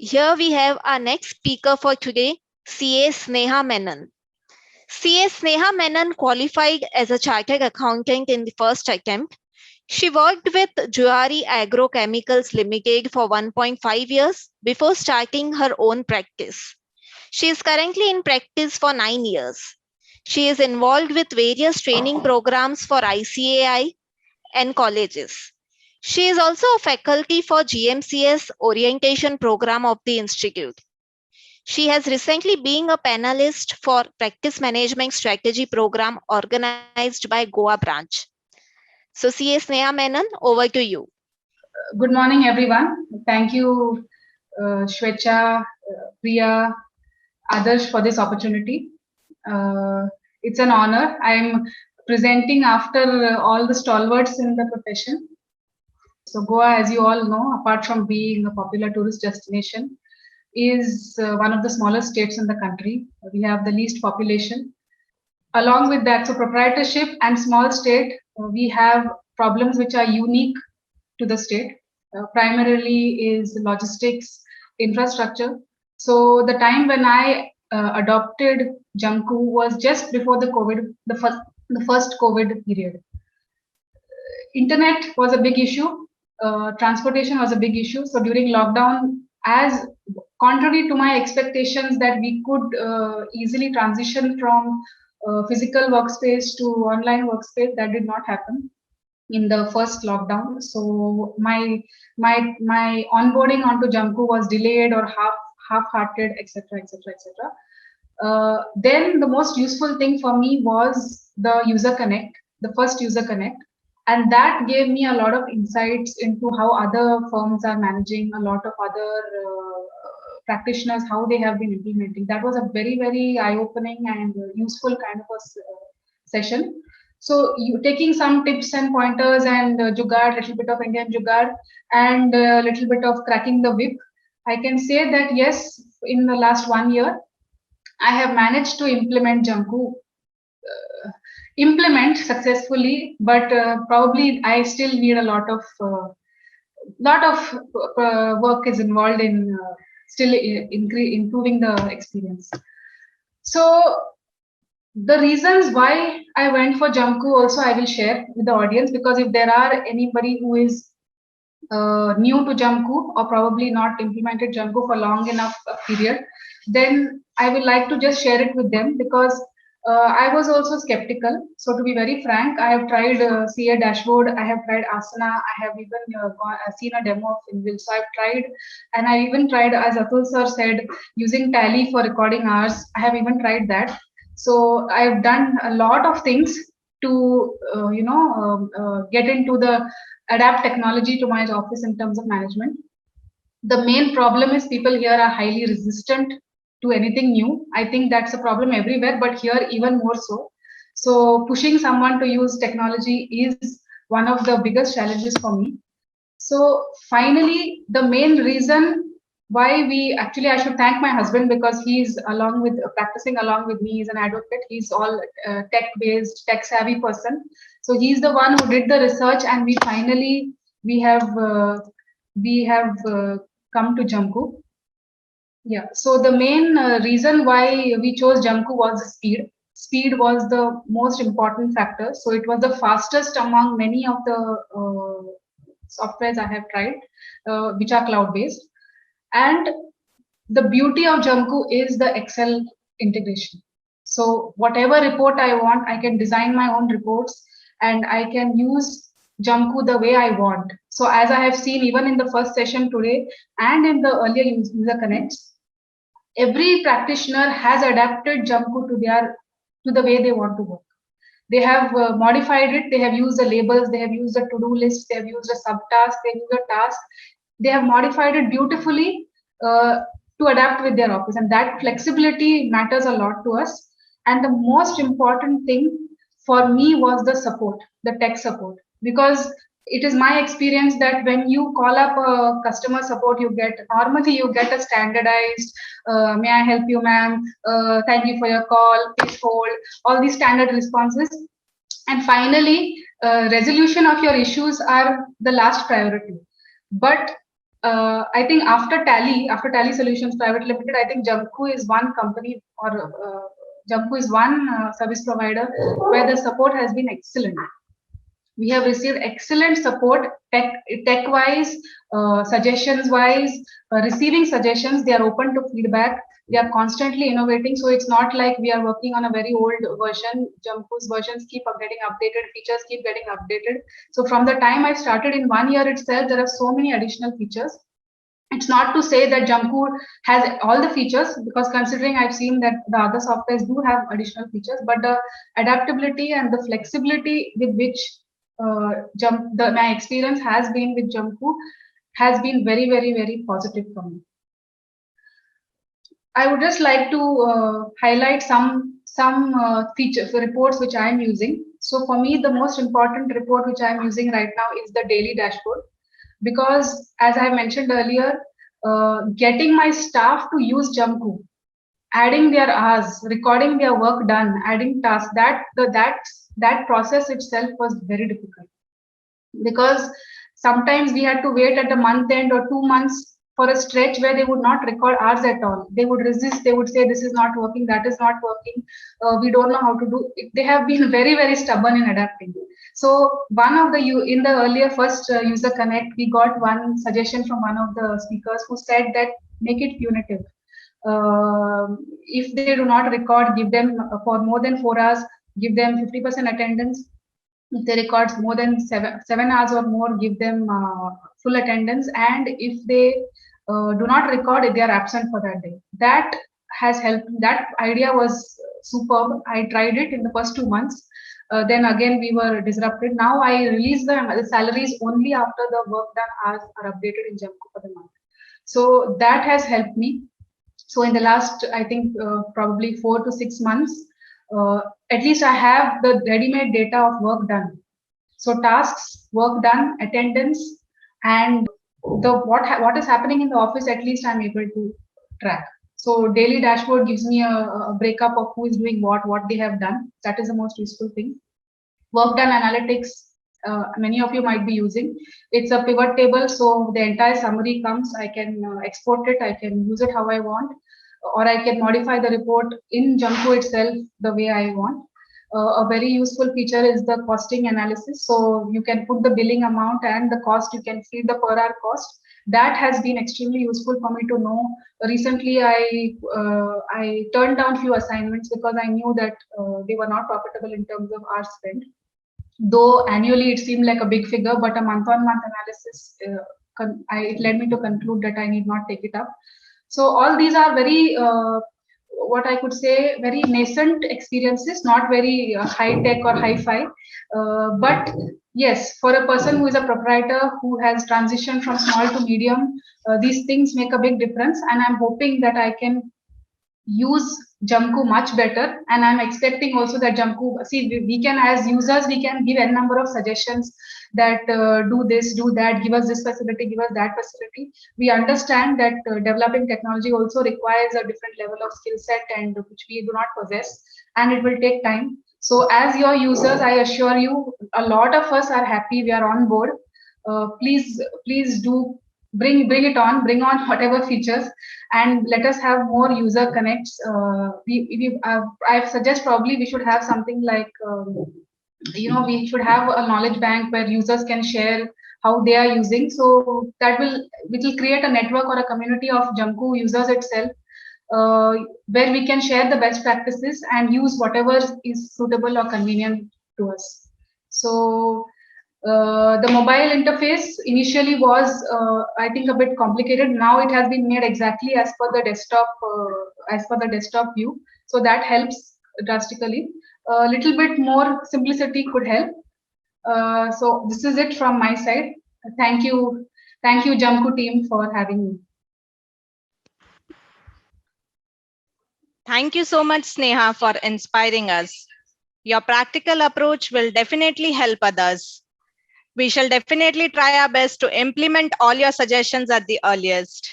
Here we have our next speaker for today, CA Sneha Menon. CA Sneha Menon qualified as a chartered accountant in the first attempt. She worked with Juari Agrochemicals Limited for 1.5 years before starting her own practice. She is currently in practice for 9 years. She is involved with various training programs for ICAI and colleges. She is also a faculty for GMCS orientation program of the institute. She has recently been a panelist for practice management strategy program organized by Goa branch. So CA Sneha Menon, over to you. Good morning, everyone. Thank you, Shwecha, Priya, Adarsh for this opportunity. It's an honor. I'm presenting after all the stalwarts in the profession. So Goa, as you all know, apart from being a popular tourist destination, is one of the smallest states in the country. We have the least population. Along with that, so proprietorship and small state, we have problems which are unique to the state. Primarily is logistics, infrastructure. So the time when I adopted Jamku was just before the COVID, the first COVID period. Internet was a big issue. Transportation was a big issue. So during lockdown, as contrary to my expectations that we could easily transition from physical workspace to online workspace, that did not happen in the first lockdown. So my onboarding onto Jamku was delayed or half-hearted, etc., etc., etc. Then the most useful thing for me was the user connect, the first user connect, and that gave me a lot of insights into how other firms are managing, a lot of other practitioners, how they have been implementing. That was a very eye-opening and useful kind of a session. So you taking some tips and pointers and jugaad, little bit of Indian jugaad, and a little bit of cracking the whip. I can say that yes, in the last 1 year, I have managed to implement Jamku, implement successfully, but probably I still need a lot of work is involved in still improving the experience. So the reasons why I went for Jamku also I will share with the audience, because if there are anybody who is new to Jamku or probably not implemented Jamku for long enough period, then I will like to just share it with them, because I was also skeptical. So to be very frank, I have tried CA dashboard, I have tried Asana, I have even seen a demo of Invis. So I've tried, and I even tried, as Atul sir said, using Tally for recording hours. I have even tried that. So I've done a lot of things to get into the adapt technology to my office in terms of management. The main problem is people here are highly resistant to anything new. I think that's a problem everywhere, but here even more so. So pushing someone to use technology is one of the biggest challenges for me. So finally, the main reason why we actually, I should thank my husband, because he's along with practicing along with me. He's an advocate. He's all tech-based, tech-savvy person. So he's the one who did the research, and we have come to Jamku. Yeah. So the main reason why we chose Jamku was the speed. Speed was the most important factor. So it was the fastest among many of the softwares I have tried, which are cloud-based. And the beauty of Jamku is the Excel integration. So whatever report I want, I can design my own reports, and I can use Jamku the way I want. So as I have seen even in the first session today and in the earlier user connects, every practitioner has adapted Jamku to the way they want to work. They have modified it. They have used the labels. They have used a to-do list. They have used a subtask. They have used a task. They have modified it beautifully to adapt with their office, and that flexibility matters a lot to us. And the most important thing for me was the support, the tech support, because it is my experience that when you call up customer support, normally you get a standardized, may I help you, ma'am? Thank you for your call. Please hold. All these standard responses. And finally, resolution of your issues are the last priority. But I think after Tally Solutions Private Limited, I think Jamku is one company, or Jamku is one service provider where the support has been excellent. We have received excellent support, tech wise, suggestions wise, receiving suggestions. They are open to feedback. They are constantly innovating. So it's not like we are working on a very old version. Jamku's versions keep getting updated, features keep getting updated. So from the time I started, in 1 year itself, there are so many additional features. It's not to say that Jamku has all the features, because considering I've seen that the other softwares do have additional features, but the adaptability and the flexibility with which my experience has been with Jamku has been very, very, very positive for me. I would just like to highlight some features, reports which I am using. So for me, the most important report which I am using right now is the daily dashboard, because as I mentioned earlier, getting my staff to use Jamku, adding their hours, recording their work done, adding tasks, that process itself was very difficult, because sometimes we had to wait at the month end or 2 months for a stretch where they would not record hours at all. They would resist. They would say, this is not working, that is not working. We don't know how to do it. They have been very, very stubborn in adapting. So in the earlier first user connect, we got one suggestion from one of the speakers who said that make it punitive. If they do not record, give them for more than 4 hours, give them 50% attendance. If they record more than 7 hours or more, give them full attendance. And if they do not record, if they are absent for that day, that has helped. That idea was superb. I tried it in the first 2 months. Then again, we were disrupted. Now I release the salaries only after the work done hours are updated in Jamku for the month. So that has helped me. So in the last, I think probably 4 to 6 months, at least I have the ready-made data of work done. So tasks, work done, attendance, and what is happening in the office, at least I'm able to track. So daily dashboard gives me a breakup of who is doing what they have done. That is the most useful thing. Work done analytics, many of you might be using. It's a pivot table, so the entire summary comes. I can export it, I can use it how I want, or I can modify the report in Jamku itself the way I want. A very useful feature is the costing analysis. So you can put the billing amount and the cost, you can feed the per hour cost. That has been extremely useful for me to know. Recently, I turned down few assignments because I knew that they were not profitable in terms of hours spent. Though annually it seemed like a big figure, but a month-on-month analysis, it led me to conclude that I need not take it up. So all these are very, what I could say, very nascent experiences, not very high-tech or hi-fi. But yes, for a person who is a proprietor who has transitioned from small to medium, these things make a big difference. And I'm hoping that I can use Jamku much better, and I'm expecting also that Jamku, see, we can, as users, we can give n number of suggestions that do this, do that, give us this facility, give us that facility. We understand that developing technology also requires a different level of skill set, and which we do not possess, and it will take time. So as your users, I assure you, a lot of us are happy, we are on board. Please do bring it on, bring on whatever features, and let us have more user connects. I suggest probably we should have something like, we should have a knowledge bank where users can share how they are using. So that will create a network or a community of Jamku users itself, where we can share the best practices and use whatever is suitable or convenient to us. So the mobile interface initially was, I think, a bit complicated. Now it has been made exactly as per the desktop view. So that helps drastically. A little bit more simplicity could help. So this is it from my side. Thank you, Jamku team, for having me. Thank you so much, Sneha, for inspiring us. Your practical approach will definitely help others. We shall definitely try our best to implement all your suggestions at the earliest.